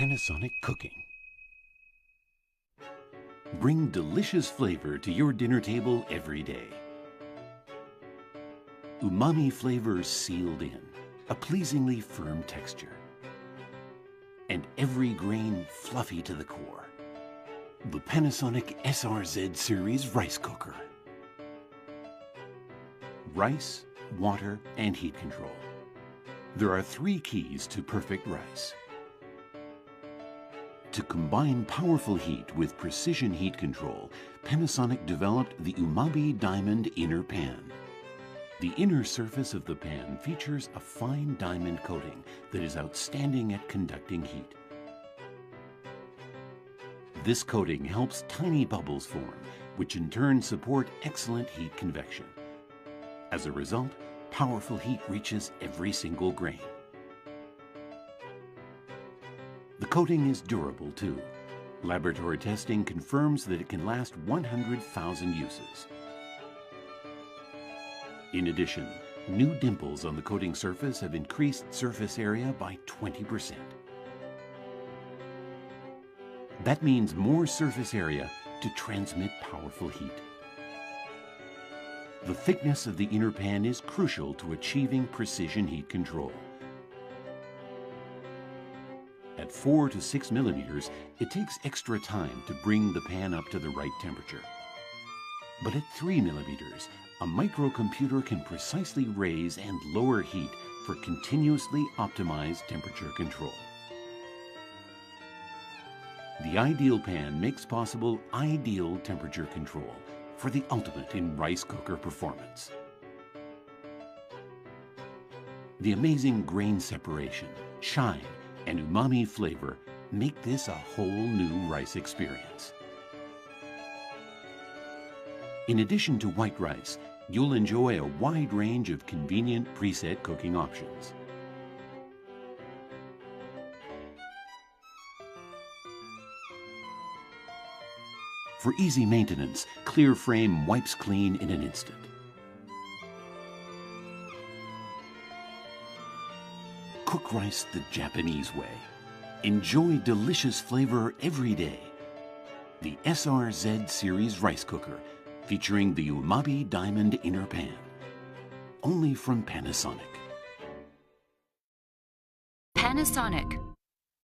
Panasonic cooking. Bring delicious flavor to your dinner table every day. Umami flavors sealed in, a pleasingly firm texture, and every grain fluffy to the core. The Panasonic SRZ series rice cooker. Rice, water, and heat control. There are 3 keys to perfect rice. To combine powerful heat with precision heat control, Panasonic developed the Umami Diamond Inner Pan. The inner surface of the pan features a fine diamond coating that is outstanding at conducting heat. This coating helps tiny bubbles form, which in turn support excellent heat convection. As a result, powerful heat reaches every single grain. The coating is durable too. Laboratory testing confirms that it can last 100,000 uses. In addition, new dimples on the coating surface have increased surface area by 20%. That means more surface area to transmit powerful heat. The thickness of the inner pan is crucial to achieving precision heat control. At 4 to 6 millimeters, it takes extra time to bring the pan up to the right temperature. But at 3 millimeters, a microcomputer can precisely raise and lower heat for continuously optimized temperature control. The ideal pan makes possible ideal temperature control for the ultimate in rice cooker performance. The amazing grain separation, shine, and umami flavor make this a whole new rice experience. In addition to white rice, you'll enjoy a wide range of convenient preset cooking options. For easy maintenance, Clear Frame wipes clean in an instant. Cook rice the Japanese way. Enjoy delicious flavor every day. The SRZ series rice cooker featuring the Umami Diamond Inner Pan. Only from Panasonic. Panasonic.